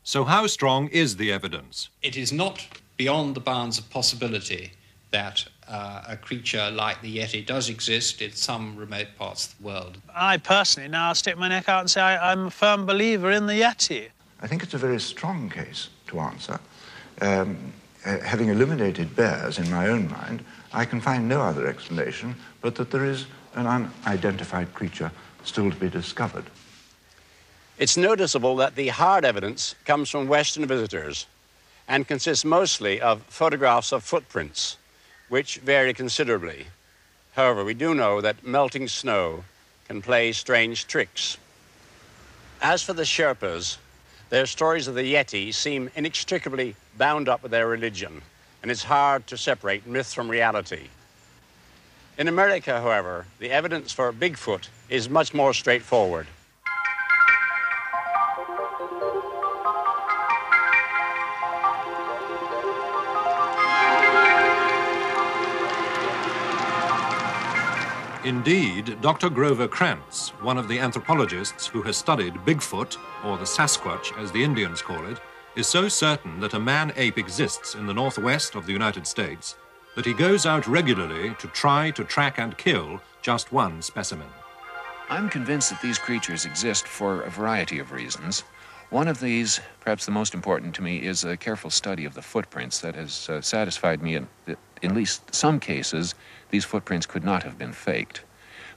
So how strong is the evidence? It is not beyond the bounds of possibility that a creature like the Yeti does exist in some remote parts of the world. I personally now stick my neck out and say I'm a firm believer in the Yeti. I think it's a very strong case to answer. Having eliminated bears in my own mind, I can find no other explanation but that there is an unidentified creature still to be discovered. It's noticeable that the hard evidence comes from Western visitors and consists mostly of photographs of footprints, which vary considerably. However, we do know that melting snow can play strange tricks. As for the Sherpas, their stories of the Yeti seem inextricably bound up with their religion, and it's hard to separate myth from reality. In America, however, the evidence for Bigfoot is much more straightforward. Indeed, Dr. Grover Krantz, one of the anthropologists who has studied Bigfoot, or the Sasquatch as the Indians call it, is so certain that a man-ape exists in the northwest of the United States that he goes out regularly to try to track and kill just one specimen. I'm convinced that these creatures exist for a variety of reasons. One of these, perhaps the most important to me, is a careful study of the footprints that has satisfied me that in at least some cases these footprints could not have been faked.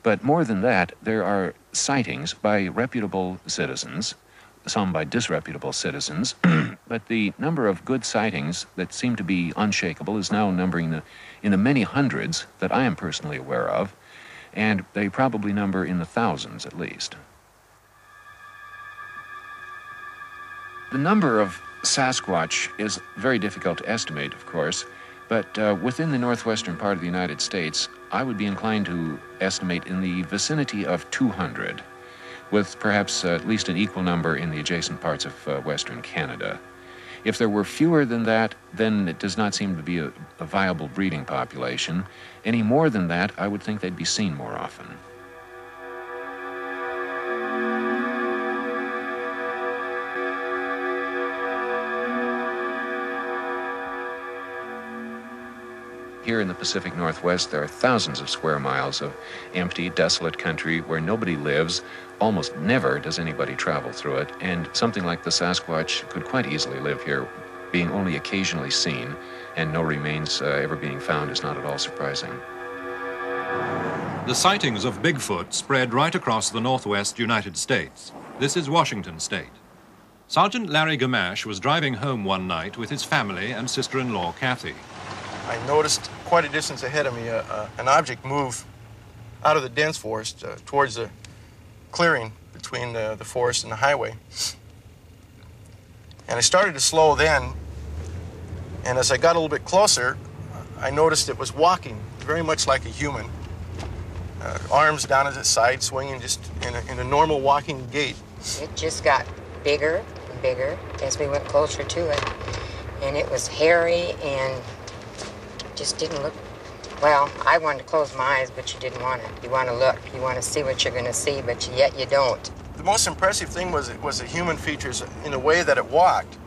But more than that, there are sightings by reputable citizens, some by disreputable citizens, but the number of good sightings that seem to be unshakable is now numbering in the many hundreds that I am personally aware of, and they probably number in the thousands at least. The number of Sasquatch is very difficult to estimate, of course, but within the northwestern part of the United States, I would be inclined to estimate in the vicinity of 200, with perhaps at least an equal number in the adjacent parts of western Canada. If there were fewer than that, then it does not seem to be a viable breeding population. Any more than that, I would think they'd be seen more often. Here in the Pacific Northwest, there are thousands of square miles of empty, desolate country where nobody lives. Almost never does anybody travel through it, and something like the Sasquatch could quite easily live here, being only occasionally seen, and no remains ever being found is not at all surprising. The sightings of Bigfoot spread right across the northwest United States. This is Washington State. Sergeant Larry Gamache was driving home one night with his family and sister-in-law, Kathy. I noticed quite a distance ahead of me an object move out of the dense forest towards the clearing between the forest and the highway. And I started to slow then, and as I got a little bit closer, I noticed it was walking very much like a human. Arms down at its side, swinging just in a normal walking gait. It just got bigger and bigger as we went closer to it. And it was hairy and just didn't look, well, I wanted to close my eyes, but you didn't want to. You want to look, you want to see what you're going to see, but yet you don't. The most impressive thing was the human features in the way that it walked.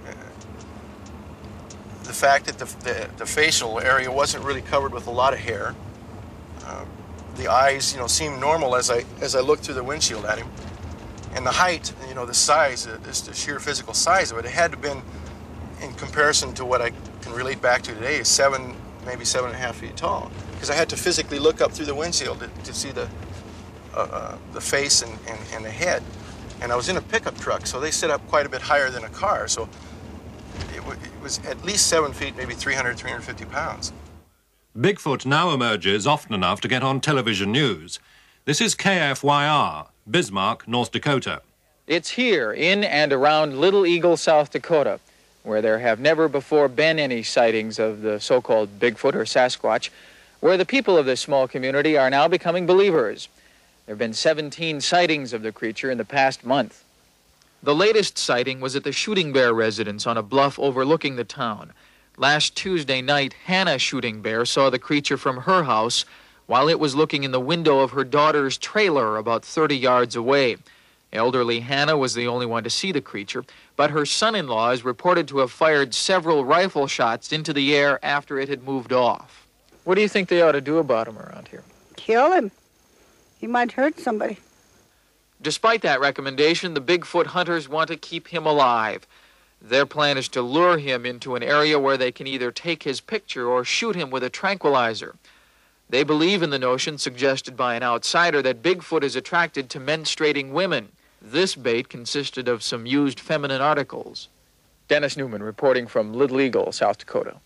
The fact that the facial area wasn't really covered with a lot of hair. The eyes, seemed normal as I looked through the windshield at him. And the height, the size, the sheer physical size of it, it had to have been, in comparison to what I can relate back to today, maybe 7.5 feet tall, because I had to physically look up through the windshield to see the face and the head. And I was in a pickup truck, so they sit up quite a bit higher than a car, so it was at least 7 feet, maybe 300, 350 pounds. Bigfoot now emerges often enough to get on television news. This is KFYR, Bismarck, North Dakota. It's here, in and around Little Eagle, South Dakota, where there have never before been any sightings of the so-called Bigfoot or Sasquatch, where the people of this small community are now becoming believers. There have been 17 sightings of the creature in the past month. The latest sighting was at the Shooting Bear residence on a bluff overlooking the town. Last Tuesday night, Hannah Shooting Bear saw the creature from her house while it was looking in the window of her daughter's trailer about 30 yards away. Elderly Hannah was the only one to see the creature, but her son-in-law is reported to have fired several rifle shots into the air after it had moved off. What do you think they ought to do about him around here? Kill him. He might hurt somebody. Despite that recommendation, the Bigfoot hunters want to keep him alive. Their plan is to lure him into an area where they can either take his picture or shoot him with a tranquilizer. They believe in the notion suggested by an outsider that Bigfoot is attracted to menstruating women. This bait consisted of some used feminine articles. Dennis Newman reporting from Little Eagle, South Dakota.